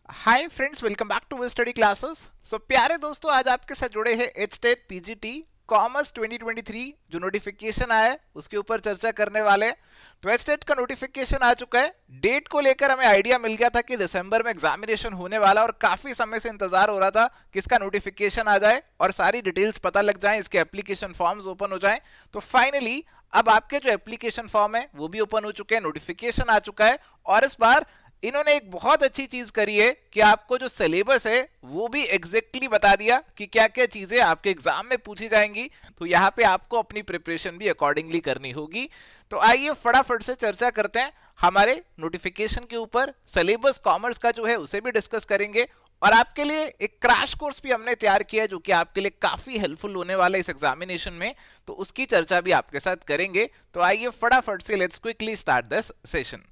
Hi friends, welcome back to study classes. So प्यारे दोस्तों, आज आपके साथ जुड़े हैं एचटेट पीजीटी कॉमर्स 2023 जो नोटिफिकेशन आया है उसके ऊपर चर्चा करने वाले हैं। तो एचटेट का नोटिफिकेशन आ चुका है। डेट को लेकर हमें आइडिया मिल गया था कि दिसंबर में एग्जामिनेशन होने वाला, और काफी समय से इंतजार हो रहा था कि इसका नोटिफिकेशन आ जाए और सारी डिटेल्स पता लग जाए, इसके एप्लीकेशन फॉर्म्स ओपन हो जाए। तो फाइनली अब आपके जो एप्लीकेशन फॉर्म है वो भी ओपन हो चुके हैं, नोटिफिकेशन आ चुका है। और इस बार इन्होंने एक बहुत अच्छी चीज करी है कि आपको जो सिलेबस है वो भी एग्जैक्टली बता दिया कि क्या क्या चीजें आपके एग्जाम में पूछी जाएंगी। तो यहाँ पे आपको अपनी प्रिपरेशन भी अकॉर्डिंगली करनी होगी। तो आइए फटाफट से चर्चा करते हैं हमारे नोटिफिकेशन के ऊपर। सिलेबस कॉमर्स का जो है उसे भी डिस्कस करेंगे, और आपके लिए एक क्रैश कोर्स भी हमने तैयार किया है जो कि आपके लिए काफी हेल्पफुल होने वाला है इस एग्जामिनेशन में। तो उसकी चर्चा भी आपके साथ करेंगे। तो आइए फटाफट से let's quickly start this session.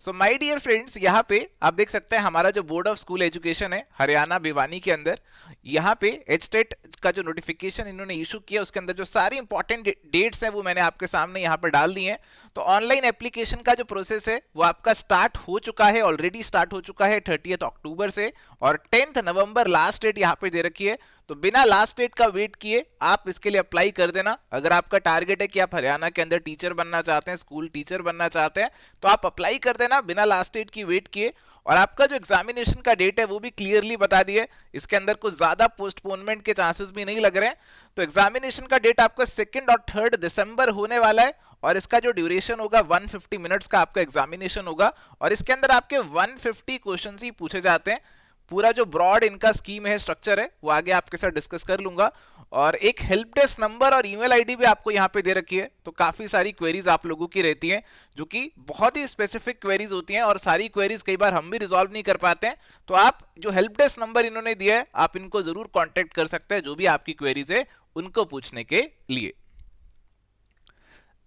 So my dear friends, यहाँ पे आप देख सकते हैं हमारा जो बोर्ड ऑफ स्कूल एजुकेशन है हरियाणा भिवानी के अंदर, यहाँ पे एचटेट का जो नोटिफिकेशन इन्होंने इशू किया उसके अंदर जो सारी इंपॉर्टेंट डेट्स हैं वो मैंने आपके सामने यहाँ पे डाल दी हैं। तो ऑनलाइन एप्लीकेशन का जो प्रोसेस है वो आपका स्टार्ट हो चुका है, ऑलरेडी स्टार्ट हो चुका है 30 अक्टूबर से, और 10 नवंबर लास्ट डेट यहाँ पे दे रखी है। तो बिना लास्ट डेट का वेट किए आप इसके लिए अप्लाई कर देना। अगर आपका टारगेट है कि आप हरियाणा के अंदर टीचर बनना चाहते हैं, स्कूल टीचर बनना चाहते हैं, तो आप अप्लाई कर देना बिना लास्ट डेट की वेट किए। और आपका जो एग्जामिनेशन का डेट है वो भी क्लियरली बता दिए, इसके अंदर कुछ ज्यादा पोस्टपोनमेंट के चांसेस भी नहीं लग रहे हैं। तो एग्जामिनेशन का डेट आपका 2 और 3 दिसंबर होने वाला है, और इसका जो ड्यूरेशन होगा 150 मिनट्स का आपका एग्जामिनेशन होगा, और इसके अंदर आपके 150 क्वेश्चन ही पूछे जाते हैं। पूरा जो ब्रॉड इनका स्कीम है, स्ट्रक्चर है, वो आगे आपके साथ डिस्कस कर लूंगा। और एक हेल्प डेस्क नंबर और ईमेल आईडी भी आपको यहाँ पे दे रखी है। तो काफी सारी क्वेरीज आप लोगों की रहती हैं जो कि बहुत ही स्पेसिफिक क्वेरीज होती हैं, और सारी क्वेरीज कई बार हम भी रिजॉल्व नहीं कर पाते हैं। तो आप जो हेल्प डेस्क नंबर इन्होंने दिया है आप इनको जरूर कॉन्टेक्ट कर सकते हैं जो भी आपकी क्वेरीज है उनको पूछने के लिए।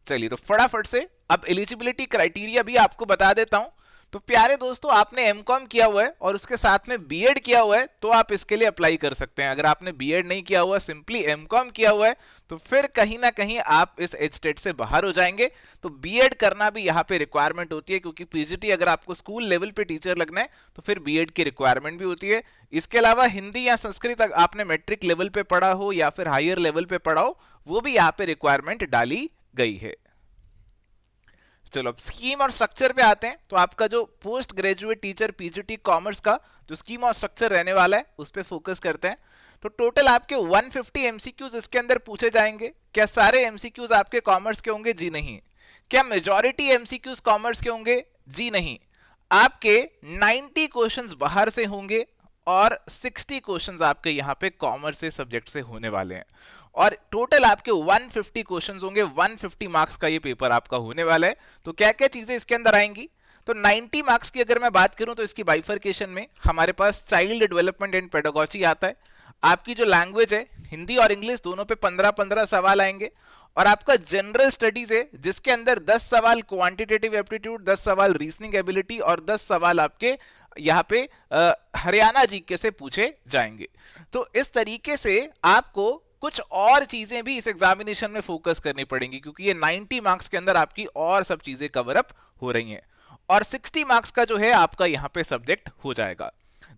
चलिए तो फटाफट से अब एलिजिबिलिटी क्राइटेरिया भी आपको बता देता हूं। तो प्यारे दोस्तों, आपने एमकॉम किया हुआ है और उसके साथ में बीएड किया हुआ है तो आप इसके लिए अप्लाई कर सकते हैं। अगर आपने बीएड नहीं किया हुआ, सिंपली एमकॉम किया हुआ है, तो फिर कहीं ना कहीं आप इस एचटेट से बाहर हो जाएंगे। तो बीएड करना भी यहाँ पे रिक्वायरमेंट होती है, क्योंकि पीजीटी अगर आपको स्कूल लेवल पे टीचर लगना है तो फिर बीएड की रिक्वायरमेंट भी होती है। इसके अलावा हिंदी या संस्कृत आपने मैट्रिक लेवल पे पढ़ा हो या फिर हायर लेवल पे पढ़ा हो, वो भी यहाँ पे रिक्वायरमेंट डाली गई है। चलो अब स्कीम और स्ट्रक्चर पे आते हैं। तो आपका जो post graduate teacher PGT commerce का जो स्कीम और स्ट्रक्चर रहने वाला है उस पे फोकस करते हैं। तो टोटल आपके 150 एमसीक्यूज इसके अंदर पूछे जाएंगे। क्या सारे एमसीक्यूज आपके कॉमर्स के होंगे? जी नहीं। क्या मेजॉरिटी एमसीक्यूज कॉमर्स के होंगे? जी नहीं। आपके 90 क्वेश्चंस बाहर से होंगे और 60 क्वेश्चंस आपके यहाँ पे कॉमर्स से सब्जेक्ट से होने वाले हैं, और टोटल आपके 150 क्वेश्चंस होंगे। 150 मार्क्स का ये पेपर आपका होने वाला है। तो क्या क्या चीजें इसके अंदर आएंगी? तो 90 मार्क्स की अगर मैं बात करूं तो इसकी बाइफर्केशन में हमारे पास चाइल्ड डेवलपमेंट एंड पेडागोजी आता है। आपकी जो लैंग्वेज है हिंदी और इंग्लिश दोनों पे 15-15 सवाल आएंगे, और आपका जनरल स्टडीज है जिसके अंदर 10 सवाल क्वांटिटेटिव एप्टीट्यूड, 10 सवाल रीजनिंग एबिलिटी और 10 सवाल आपके यहाँ पे हरियाणा जीके से पूछे जाएंगे। तो इस तरीके से आपको कुछ और चीजें भी इस एग्जामिनेशन में फोकस करनी पड़ेंगी, क्योंकि ये 90 मार्क्स के अंदर आपकी और सब चीजें कवर अप हो रही हैं, और 60 मार्क्स का जो है आपका यहाँ पे सब्जेक्ट हो जाएगा।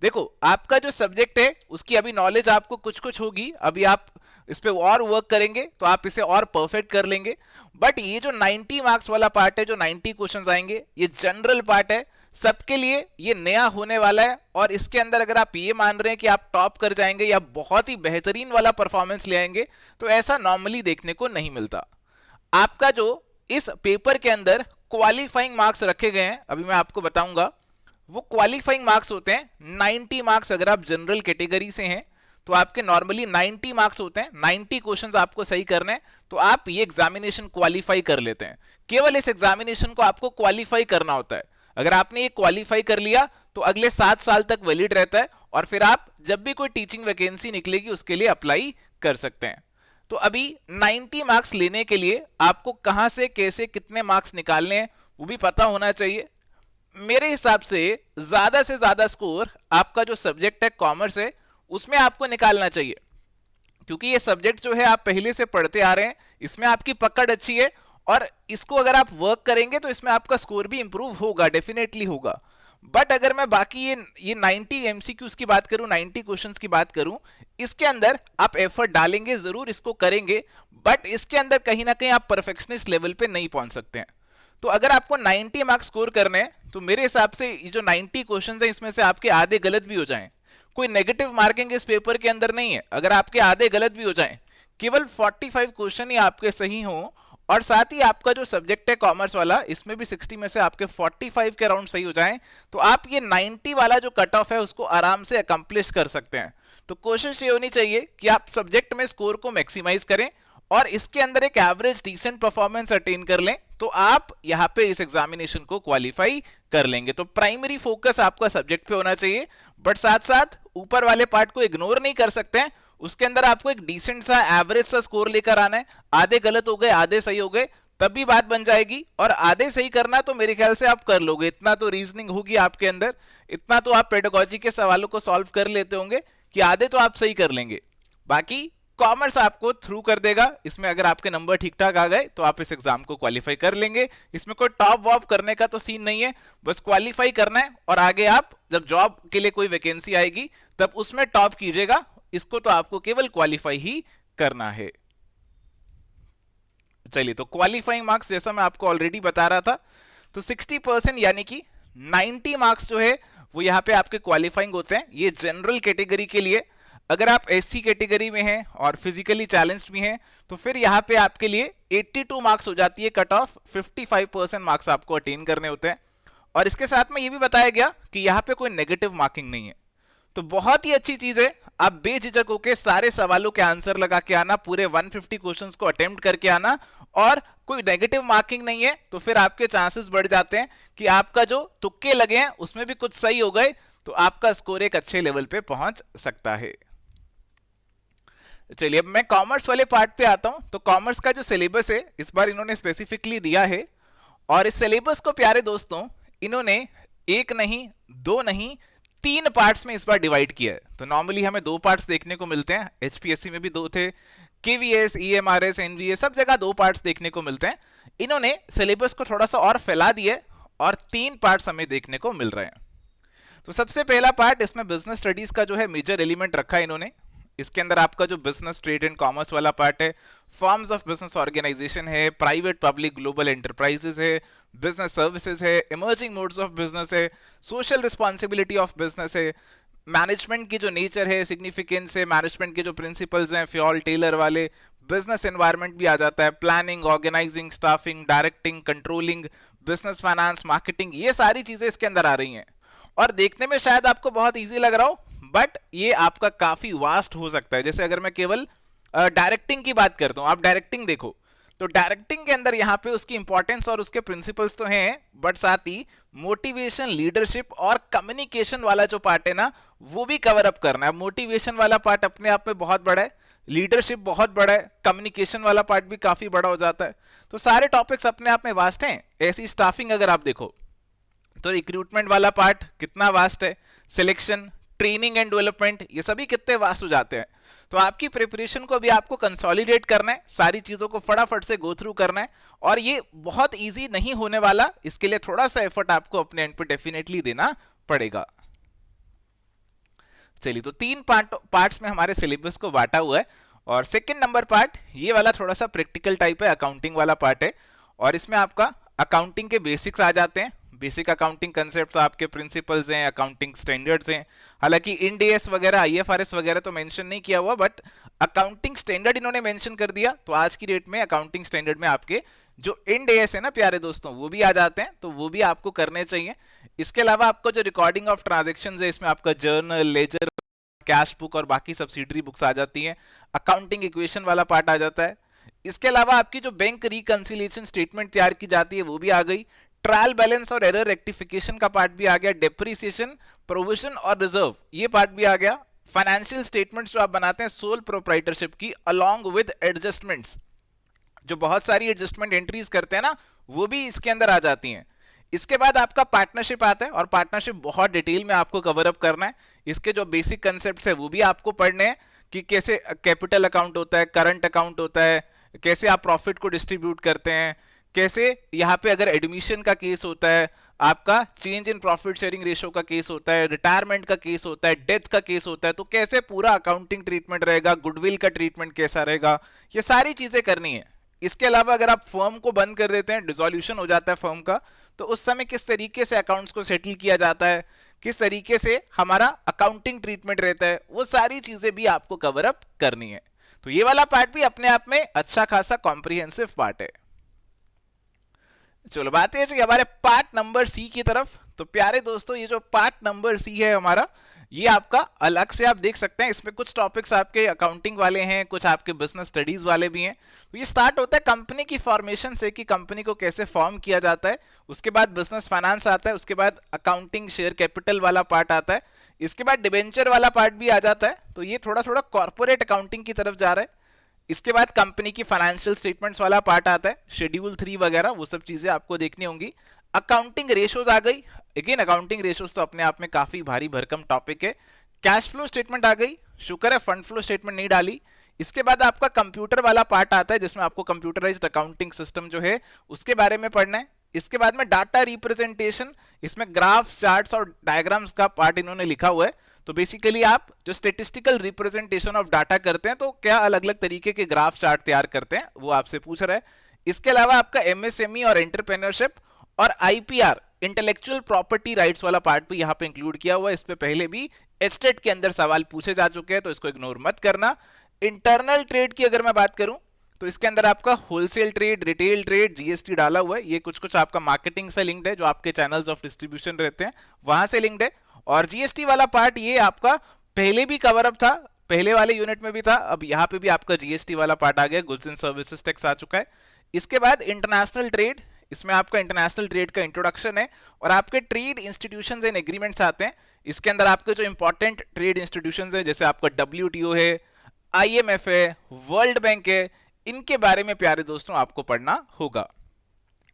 देखो, आपका जो सब्जेक्ट है उसकी अभी नॉलेज आपको कुछ कुछ होगी, अभी आप इस पे और वर्क करेंगे तो आप इसे और परफेक्ट कर लेंगे। बट ये जो 90 मार्क्स वाला पार्ट है, जो 90 क्वेश्चंस आएंगे, ये जनरल पार्ट है, सबके लिए ये नया होने वाला है। और इसके अंदर अगर आप ये मान रहे हैं कि आप टॉप कर जाएंगे या बहुत ही बेहतरीन वाला परफॉर्मेंस ले आएंगे, तो ऐसा नॉर्मली देखने को नहीं मिलता। आपका जो इस पेपर के अंदर क्वालिफाइंग मार्क्स रखे गए हैं, अभी मैं आपको बताऊंगा, वो क्वालिफाइंग मार्क्स होते हैं 90 मार्क्स। अगर आप जनरल कैटेगरी से हैं तो आपके नॉर्मली 90 मार्क्स होते हैं। 90 क्वेश्चंस आपको सही करने हैं तो आप ये एग्जामिनेशन क्वालिफाई कर लेते हैं। केवल इस एग्जामिनेशन को आपको क्वालिफाई करना होता है। अगर आपने ये क्वालिफाई कर लिया तो अगले 7 साल तक वैलिड रहता है, और फिर आप जब भी कोई टीचिंग वैकेंसी निकलेगी उसके लिए अप्लाई कर सकते हैं। तो अभी 90 मार्क्स लेने के लिए आपको कहां से कैसे कितने मार्क्स निकालने हैं वो भी पता होना चाहिए। मेरे हिसाब से ज्यादा स्कोर आपका जो सब्जेक्ट है कॉमर्स है उसमें आपको निकालना चाहिए, क्योंकि ये सब्जेक्ट जो है आप पहले से पढ़ते आ रहे हैं, इसमें आपकी पकड़ अच्छी है, और इसको अगर आप वर्क करेंगे तो इसमें आपका स्कोर भी इंप्रूव होगा, डेफिनेटली होगा। बट अगर मैं बाकी ये 90 एमसीक्यूज की बात करूं, 90 क्वेश्चंस की बात करूं, इसके अंदर आप एफर्ट डालेंगे जरूर, इसको करेंगे, बट इसके अंदर कहीं ना कहीं आप परफेक्शनिस्ट लेवल पे नहीं पहुंच सकते हैं। तो अगर आपको 90 मार्क्स स्कोर करने हैं तो मेरे हिसाब से ये जो 90 क्वेश्चंस हैं इसमें से आपके आधे गलत भी हो जाएं, कोई नेगेटिव मार्किंग इस पेपर के अंदर नहीं है। अगर आपके आधे गलत भी हो जाएं, केवल 45 क्वेश्चन ही आपके सही हो, और साथ ही आपका जो सब्जेक्ट है कॉमर्स वाला, इसमें भी 60 में से आपके 45 के अराउंड सही हो जाएं, तो आप ये 90 वाला जो कट ऑफ है उसको आराम से अकम्प्लिश कर सकते हैं। तो कोशिश ये होनी चाहिए कि आप सब्जेक्ट में स्कोर को मैक्सिमाइज करें और इसके अंदर एक एवरेज डिसेंट परफॉर्मेंस अटेन कर लें, तो आप यहां पे इस एग्जामिनेशन को क्वालिफाई कर लेंगे। तो प्राइमरी फोकस आपका सब्जेक्ट पे होना चाहिए, बट साथ साथ ऊपर वाले पार्ट को इग्नोर नहीं कर सकते हैं। उसके अंदर आपको एक डिसेंट सा एवरेज सा स्कोर लेकर आना है। आधे गलत हो गए, आधे सही हो गए, तब भी बात बन जाएगी। और आधे सही करना तो मेरे ख्याल से आप कर लोगे, इतना तो रीजनिंग होगी आपके अंदर, इतना तो आप पेडागोजी के सवालों को सॉल्व कर लेते होंगे कि आधे तो आप सही कर लेंगे। बाकी कॉमर्स आपको थ्रू कर देगा, इसमें अगर आपके नंबर ठीक ठाक आ गए तो आप इस एग्जाम को क्वालिफाई कर लेंगे। इसमें कोई टॉप वॉप करने का तो सीन नहीं है, बस क्वालिफाई करना है और आगे आप जब जॉब के लिए कोई वैकेंसी आएगी तब उसमें टॉप कीजिएगा। इसको तो आपको केवल क्वालिफाई ही करना है। चलिए, तो क्वालिफाइंग मार्क्स जैसा मैं आपको ऑलरेडी बता रहा था, तो 60% यानी कि 90 मार्क्स जो है वो यहाँ पे आपके क्वालिफाइंग होते हैं। ये जनरल कैटेगरी के लिए। अगर आप एससी कैटेगरी में हैं और फिजिकली चैलेंज्ड भी हैं तो फिर यहाँ पे आपके लिए 82 मार्क्स हो जाती है कट ऑफ, 55% मार्क्स आपको अटेन करने होते हैं। और इसके साथ में ये भी बताया गया कि यहाँ पे कोई नेगेटिव मार्किंग नहीं है। तो बहुत ही अच्छी चीज है, आप बेझिझक होकर सारे सवालों के आंसर लगा के आना, पूरे 150 क्वेश्चंस को अटेम्प्ट करके आना, और कोई नेगेटिव मार्किंग नहीं है तो फिर आपके चांसेस बढ़ जाते हैं कि आपका जो तुक्के लगे हैं उसमें भी कुछ सही हो गए तो आपका स्कोर एक अच्छे लेवल पे पहुंच सकता है। चलिए, अब मैं कॉमर्स वाले पार्ट पे आता हूं। तो कॉमर्स का जो सिलेबस है इस बार इन्होंने स्पेसिफिकली दिया है, और इस सिलेबस को प्यारे दोस्तों इन्होंने एक नहीं, दो नहीं, 3 पार्ट्स में इस बार डिवाइड किया है। तो नॉर्मली हमें 2 पार्ट्स देखने को मिलते हैं, एचपीएससी में भी 2 थे, केवीएस, ईएमआरएस, एनवीए सब जगह 2 पार्ट्स देखने को मिलते हैं। इन्होंने सिलेबस को थोड़ा सा और फैला दिया और 3 पार्ट्स हमें देखने को मिल रहे हैं। तो सबसे पहला पार्ट, इसमें बिजनेस स्टडीज का जो है मेजर एलिमेंट रखा है इन्होंने। इसके अंदर आपका जो बिजनेस, ट्रेड एंड कॉमर्स वाला पार्ट है, फॉर्म्स ऑफ बिजनेस ऑर्गेनाइजेशन है, प्राइवेट पब्लिक ग्लोबल एंटरप्राइजेस है, बिजनेस सर्विसेज है, इमर्जिंग मोड्स ऑफ बिजनेस है, सोशल रिस्पॉन्सिबिलिटी ऑफ बिजनेस है, मैनेजमेंट की जो नेचर है, सिग्निफिकेंस है, मैनेजमेंट के जो प्रिंसिपल्स हैं फ्योल टेलर वाले, बिजनेस एनवायरनमेंट भी आ जाता है, planning, organising, staffing, directing, controlling, business finance, marketing, ये सारी चीजें इसके अंदर आ रही हैं। और देखने में शायद आपको बहुत इजी लग रहा हो, बट ये आपका काफी वास्ट हो सकता है। जैसे अगर मैं केवल डायरेक्टिंग की बात करता हूं, आप डायरेक्टिंग देखो, तो डायरेक्टिंग के अंदर यहाँ पे उसकी इंपॉर्टेंस और उसके प्रिंसिपल्स तो हैं, बट साथ ही मोटिवेशन, लीडरशिप और कम्युनिकेशन वाला जो पार्ट है ना, वो भी कवर अप करना है। मोटिवेशन वाला पार्ट अपने आप में बहुत बड़ा है, लीडरशिप बहुत बड़ा है, कम्युनिकेशन वाला पार्ट भी काफी बड़ा हो जाता है। तो सारे टॉपिक्स अपने आप में वास्ट हैं। ऐसी स्टाफिंग अगर आप देखो तो रिक्रूटमेंट वाला पार्ट कितना वास्ट है, सिलेक्शन, ट्रेनिंग एंड डेवलपमेंट, ये सभी कितने वास्ट हो जाते हैं। तो आपकी प्रिपरेशन को भी आपको कंसोलिडेट करना है, सारी चीजों को फटाफट से गो थ्रू करना है, और ये बहुत इजी नहीं होने वाला। इसके लिए थोड़ा सा एफर्ट आपको अपने एंड पे डेफिनेटली देना पड़ेगा। चलिए, तो 3 पार्ट्स में हमारे सिलेबस को बांटा हुआ है, और सेकंड नंबर पार्ट ये वाला थोड़ा सा प्रैक्टिकल टाइप है, अकाउंटिंग वाला पार्ट है, और इसमें आपका अकाउंटिंग के बेसिक्स आ जाते हैं। बेसिक अकाउंटिंग कंसेप्ट्स, आपके प्रिंसिपल्स हैं, अकाउंटिंग स्टैंडर्ड्स हैं। हालांकि इंड एस वगैरह, आईएफआरएस वगैरह तो मेंशन नहीं किया हुआ, बट अकाउंटिंग स्टैंडर्ड इन्होंने मेंशन कर दिया। तो आज की डेट में अकाउंटिंग स्टैंडर्ड में आपके जो इंड एस है ना प्यारे दोस्तों, वो भी आ जाते हैं, तो वो भी आपको करने चाहिए। इसके अलावा आपको जो रिकॉर्डिंग ऑफ ट्रांजेक्शन है, इसमें आपका जर्नल, लेजर, कैश बुक और बाकी सब्सिडरी बुक्स आ जाती हैं। अकाउंटिंग इक्वेशन वाला पार्ट आ जाता है। इसके अलावा आपकी जो बैंक रिकंसिलिएशन स्टेटमेंट तैयार की जाती है वो भी आ गई। ट्रायल बैलेंस और एरर रेक्टिफिकेशन का पार्ट भी आ गया। डेप्रिसिएशन, प्रोविजन और रिजर्व, ये पार्ट भी आ गया। फाइनेंशियल स्टेटमेंट्स जो आप बनाते हैं सोल प्रोप्राइटरशिप की, अलोंग विद एडजस्टमेंट्स, जो बहुत सारी एडजस्टमेंट एंट्रीज करते हैं ना, वो भी इसके अंदर आ जाती हैं। इसके बाद आपका पार्टनरशिप आता है, और पार्टनरशिप बहुत डिटेल में आपको कवर अप करना है। इसके जो बेसिक कंसेप्ट्स है वो भी आपको पढ़ने हैं कि कैसे कैपिटल अकाउंट होता है, करंट अकाउंट होता है, कैसे आप प्रॉफिट को डिस्ट्रीब्यूट करते हैं, कैसे यहाँ पे अगर एडमिशन का केस होता है, आपका change in profit sharing ratio का केस होता है, रिटायरमेंट का केस होता है, डेथ का केस होता है, तो कैसे पूरा अकाउंटिंग ट्रीटमेंट रहेगा, गुडविल का ट्रीटमेंट कैसा रहेगा, ये सारी चीजें करनी है। इसके अलावा अगर आप फर्म को बंद कर देते हैं, डिसोल्यूशन हो जाता है फर्म का, तो उस समय किस तरीके से अकाउंट्स को सेटल किया जाता है, किस तरीके से हमारा अकाउंटिंग ट्रीटमेंट रहता है, वो सारी चीजें भी आपको कवर अप करनी है। तो ये वाला पार्ट भी अपने आप में अच्छा खासा कॉम्प्रिहेंसिव पार्ट है। चलो बात है जी हमारे पार्ट नंबर सी की तरफ। तो प्यारे दोस्तों, ये जो पार्ट नंबर सी है हमारा, ये आपका अलग से आप देख सकते हैं, इसमें कुछ टॉपिक्स आपके अकाउंटिंग वाले हैं, कुछ आपके बिजनेस स्टडीज वाले भी हैं। तो ये स्टार्ट होता है कंपनी की फॉर्मेशन से कि कंपनी को कैसे फॉर्म किया जाता है, उसके बाद बिजनेस फाइनेंस आता है, उसके बाद अकाउंटिंग शेयर कैपिटल वाला पार्ट आता है, इसके बाद डिबेंचर वाला पार्ट भी आ जाता है। तो ये थोड़ा थोड़ा कॉर्पोरेट अकाउंटिंग की तरफ जा रहा है। इसके बाद कंपनी की फाइनेंशियल स्टेटमेंट्स वाला पार्ट आता है, शेड्यूल 3 वगैरह, वो सब चीजें आपको देखनी होंगी। अकाउंटिंग रेशियोज आ गई। अगेन अकाउंटिंग रेशियोज तो अपने आप में काफी भारी भरकम टॉपिक है। कैश फ्लो स्टेटमेंट आ गई, शुक्र है फंड फ्लो स्टेटमेंट नहीं डाली। इसके बाद आपका कंप्यूटर वाला पार्ट आता है, जिसमें आपको कंप्यूटराइज्ड अकाउंटिंग सिस्टम जो है उसके बारे में पढ़ना है। इसके बाद में डाटा रिप्रेजेंटेशन, इसमें ग्राफ्स, चार्ट्स और डायग्राम्स का पार्ट इन्होंने लिखा हुआ है। तो बेसिकली आप जो स्टेटिस्टिकल रिप्रेजेंटेशन ऑफ डाटा करते हैं, तो क्या अलग अलग तरीके के ग्राफ चार्ट तैयार करते हैं, वो आपसे पूछ रहा है। इसके अलावा आपका एमएसएमई और एंटरप्रेन्योरशिप और आईपीआर, इंटेलेक्चुअल प्रॉपर्टी राइट्स वाला पार्ट भी यहाँ पे इंक्लूड किया हुआ है। इस पे पहले भी एचटेट के अंदर सवाल पूछे जा चुके हैं, तो इसको इग्नोर मत करना। इंटरनल ट्रेड की अगर मैं बात करूं, तो इसके अंदर आपका wholesale trade, retail trade, GST डाला हुआ है। ये कुछ कुछ आपका मार्केटिंग से लिंक्ड है, जो आपके चैनल्स ऑफ डिस्ट्रीब्यूशन रहते हैं वहां से लिंक्ड है। और जीएसटी वाला पार्ट ये आपका पहले भी कवर अप था, पहले वाले यूनिट में भी था, अब यहाँ पे भी आपका जीएसटी वाला पार्ट आ गया, गुड्स एंड सर्विसेज टैक्स आ चुका है। इसके बाद इंटरनेशनल ट्रेड, इसमें आपका इंटरनेशनल ट्रेड का इंट्रोडक्शन है और आपके ट्रेड इंस्टीट्यूशंस एंड एग्रीमेंट्स आते हैं। इसके अंदर आपके जो इंपॉर्टेंट ट्रेड इंस्टीट्यूशंस है, जैसे आपका डब्ल्यूटीओ है, आईएमएफ है, वर्ल्ड बैंक है, इनके बारे में प्यारे दोस्तों आपको पढ़ना होगा।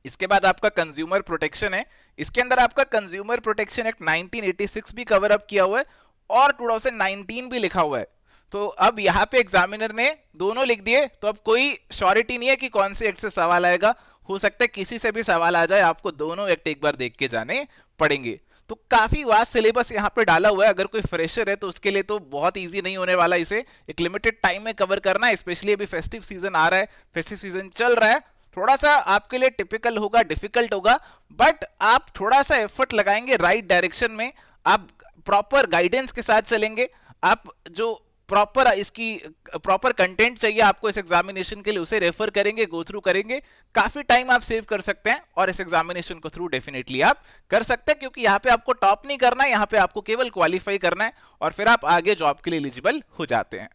इसके बाद आपका कंज्यूमर प्रोटेक्शन है, इसके अंदर आपका कंज्यूमर प्रोटेक्शन एक्ट 1986 भी कवर अप किया हुआ है और 2019 भी लिखा हुआ है। तो अब यहाँ पे एग्जामिनर ने दोनों लिख दिए, तो अब कोई श्योरिटी नहीं है कि कौन से एक्ट से सवाल आएगा, हो सकता है किसी से भी सवाल आ जाए, आपको दोनों एक्ट एक बार देख के जाने पड़ेंगे। तो काफी वास्ट सिलेबस यहाँ पे डाला हुआ है। अगर कोई फ्रेशर है तो उसके लिए तो बहुत इजी नहीं होने वाला इसे एक लिमिटेड टाइम में कवर करना है, स्पेशली अभी फेस्टिव सीजन आ रहा है, फेस्टिव सीजन चल रहा है, थोड़ा सा आपके लिए टिपिकल होगा, डिफिकल्ट होगा, बट आप थोड़ा सा एफर्ट लगाएंगे राइट डायरेक्शन में, आप प्रॉपर गाइडेंस के साथ चलेंगे, आप जो प्रॉपर कंटेंट चाहिए आपको इस एग्जामिनेशन के लिए उसे रेफर करेंगे, गो थ्रू करेंगे, काफी टाइम आप सेव कर सकते हैं और इस एग्जामिनेशन को थ्रू डेफिनेटली आप कर सकते हैं, क्योंकि यहाँ पे आपको टॉप नहीं करना है, यहाँ पे आपको केवल क्वालिफाई करना है और फिर आप आगे जॉब के लिए एलिजिबल हो जाते हैं।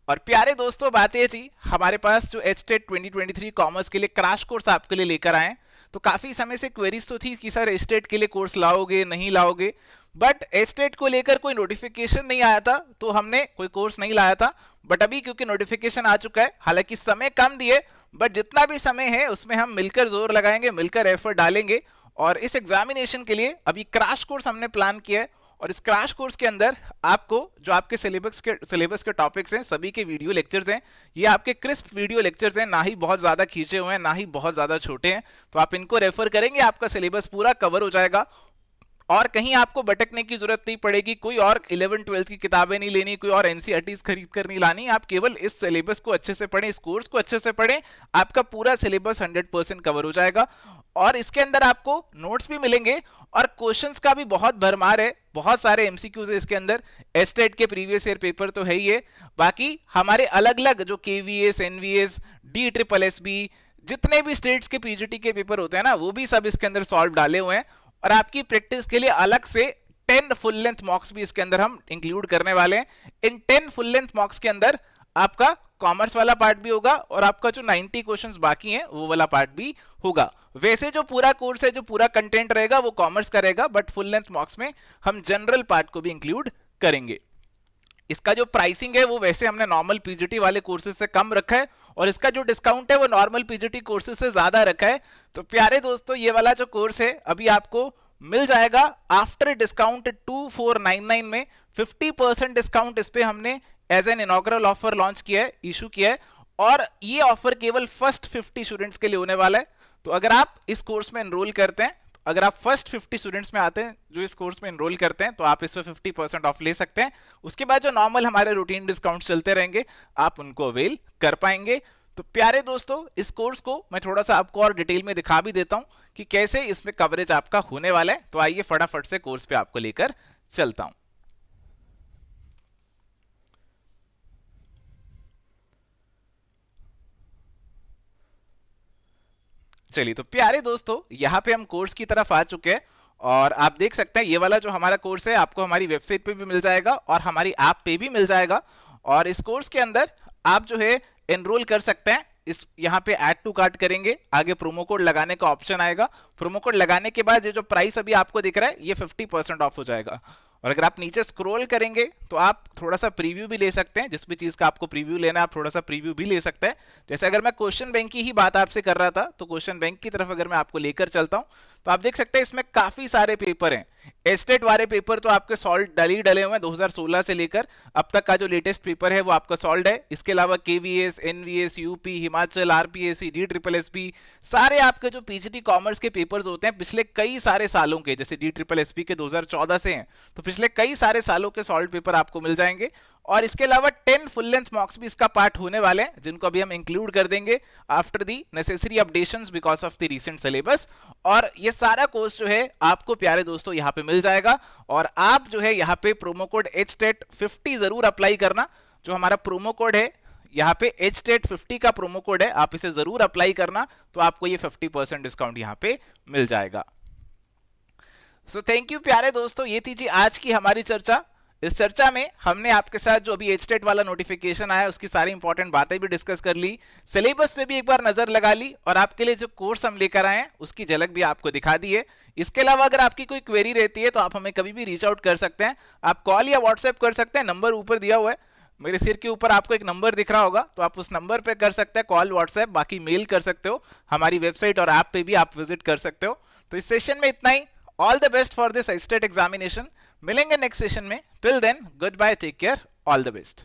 और प्यारे दोस्तों, बात है जी, हमारे पास जो एचटेट 2023 कॉमर्स के लिए क्रैश कोर्स आपके लिए लेकर आए, तो काफी समय से क्वेरीज तो थी कि सर एचटेट के लिए कोर्स लाओगे नहीं लाओगे, बट एचटेट को लेकर कोई नोटिफिकेशन नहीं आया था, तो हमने कोई कोर्स नहीं लाया था। बट अभी क्योंकि नोटिफिकेशन आ चुका है, हालांकि समय कम दिए, बट जितना भी समय है उसमें हम मिलकर जोर लगाएंगे, मिलकर एफर्ट डालेंगे और इस एग्जामिनेशन के लिए अभी क्रैश कोर्स हमने प्लान किया है। और इस क्रैश कोर्स के अंदर आपको जो आपके सिलेबस के टॉपिक्स हैं, सभी के वीडियो लेक्चर्स हैं, ये आपके क्रिस्प वीडियो लेक्चर्स हैं, ना ही बहुत ज्यादा खींचे हुए हैं, ना ही बहुत ज्यादा छोटे हैं, तो आप इनको रेफर करेंगे, आपका सिलेबस पूरा कवर हो जाएगा और कहीं आपको भटकने की जरूरत नहीं पड़ेगी, कोई और 11-12 की किताबें नहीं लेनी, कोई और एनसीईआरटीज खरीद कर नहीं लानी, आप केवल इस सिलेबस को अच्छे से पढ़ें, इस कोर्स को अच्छे से पढ़ें, आपका पूरा सिलेबस 100% कवर हो जाएगा। और इसके अंदर आपको नोट्स भी मिलेंगे और क्वेश्चंस का भी बहुत भरमार है, बहुत सारे एमसीक्यूज है इसके अंदर, एस्टेट के प्रीवियस ईयर पेपर तो है ही है, बाकी हमारे अलग अलग जो केवीएस, एनवीएस, DSSS, जितने भी स्टेट्स के पीजीटी के पेपर होते हैं ना, वो भी सब इसके अंदर सॉल्व डाले हुए हैं। और आपकी प्रैक्टिस के लिए अलग से 10 फुल लेंथ मॉक्स भी इसके अंदर हम इंक्लूड करने वाले हैं। इन 10 फुल लेंथ मॉक्स के अंदर आपका कॉमर्स वाला पार्ट भी होगा और आपका जो 90 क्वेश्चंस बाकी हैं वो वाला पार्ट भी होगा। वैसे जो पूरा कोर्स है, जो पूरा कंटेंट रहेगा वो कॉमर्स का रहेगा, बट फुल लेंथ मॉक्स में हम जनरल पार्ट को भी इंक्लूड करेंगे। इसका जो प्राइसिंग है वो वैसे हमने नॉर्मल पीजीटी वाले कोर्सेज से कम रखा है और इसका जो डिस्काउंट है वो नॉर्मल पीजीटी कोर्सेज से ज्यादा रखा है। तो प्यारे दोस्तों, ये वाला जो कोर्स है अभी आपको मिल जाएगा आफ्टर डिस्काउंट 2499 में 50% डिस्काउंट इस पे हमने as an inaugural offer launch किया है, इशू किया है। और ये ऑफर केवल फर्स्ट 50 स्टूडेंट्स के लिए होने वाला है। तो अगर आप इस कोर्स में एनरोल करते हैं, अगर आप फर्स्ट 50 स्टूडेंट्स में आते हैं जो इस कोर्स में एनरोल करते हैं, तो आप इस पर 50% ऑफ ले सकते हैं। उसके बाद जो नॉर्मल हमारे रूटीन डिस्काउंट चलते रहेंगे, आप उनको अवेल कर पाएंगे। तो प्यारे दोस्तों, इस कोर्स को मैं थोड़ा सा आपको और डिटेल में दिखा भी देता हूं कि कैसे इसमें कवरेज आपका होने वाला है। तो आइए फटाफट से कोर्स पे आपको लेकर चलता हूं। चलिए, तो प्यारे दोस्तों, यहां पे हम कोर्स की तरफ आ चुके हैं और आप देख सकते हैं ये वाला जो हमारा कोर्स है आपको हमारी वेबसाइट पे भी मिल जाएगा और हमारी ऐप पे भी मिल जाएगा। और इस कोर्स के अंदर आप जो है एनरोल कर सकते हैं। इस यहाँ पे ऐड टू कार्ट करेंगे, आगे प्रोमो कोड लगाने का ऑप्शन आएगा। प्रोमो कोड लगाने के बाद ये जो प्राइस अभी आपको दिख रहा है ये 50% ऑफ हो जाएगा। और अगर आप नीचे स्क्रॉल करेंगे तो आप थोड़ा सा प्रीव्यू भी ले सकते हैं। जिस भी चीज का आपको प्रीव्यू लेना है आप थोड़ा सा प्रीव्यू भी ले सकते हैं। जैसे अगर मैं क्वेश्चन बैंक की ही बात आपसे कर रहा था, तो क्वेश्चन बैंक की तरफ अगर मैं आपको लेकर चलता हूं तो आप देख सकते हैं इसमें काफी सारे पेपर हैं। एस्टेट वाले पेपर तो आपके सॉल्व डले हुए हैं 2016 से लेकर अब तक का जो लेटेस्ट पेपर है वो आपका सॉल्व है। इसके अलावा KVS, NVS, UP, Himachal, RPSC, DSSP, सारे आपके जो पीजीटी कॉमर्स के पेपर्स होते हैं पिछले कई सारे सालों के, जैसे DSSP के 2014 से हैं, तो पिछले कई सारे सालों के सॉल्व पेपर आपको मिल जाएंगे। और इसके अलावा 10 फुल लेंथ मॉक्स भी इसका पार्ट होने वाले हैं, जिनको अभी हम इंक्लूड कर देंगे after the necessary updations because of the recent syllabus. और ये सारा कोर्स जो है आपको प्यारे दोस्तों यहाँ पे मिल जाएगा। और आप जो है यहाँ पे प्रोमो कोड HTET50 जरूर अप्लाई करना। जो हमारा प्रोमो कोड है यहाँ पे HTET50 का प्रोमो कोड है, आप इसे जरूर अप्लाई करना, तो आपको ये 50% डिस्काउंट यहाँ पे मिल जाएगा। सो थैंक यू प्यारे दोस्तों, ये थी जी आज की हमारी चर्चा। इस चर्चा में हमने आपके साथ जो अभी HTET वाला नोटिफिकेशन आया उसकी सारी इंपॉर्टेंट बातें भी डिस्कस कर ली, सिलेबस पे भी एक बार नजर लगा ली और आपके लिए जो कोर्स हम लेकर आए हैं उसकी झलक भी आपको दिखा दी है। इसके अलावा अगर आपकी कोई क्वेरी रहती है तो आप हमें कभी भी रीच आउट कर सकते हैं। आप कॉल या व्हाट्सएप कर सकते हैं, नंबर ऊपर दिया हुआ है, मेरे सिर के ऊपर आपको एक नंबर दिख रहा होगा, तो आप उस नंबर पे कर सकते हैं कॉल, व्हाट्सएप, बाकी मेल कर सकते हो। हमारी वेबसाइट और ऐप पे भी आप विजिट कर सकते हो। तो इस सेशन में इतना ही। All the best for this HTET examination. मिलेंगे नेक्स्ट सेशन में। Till then good bye, take care, all the best.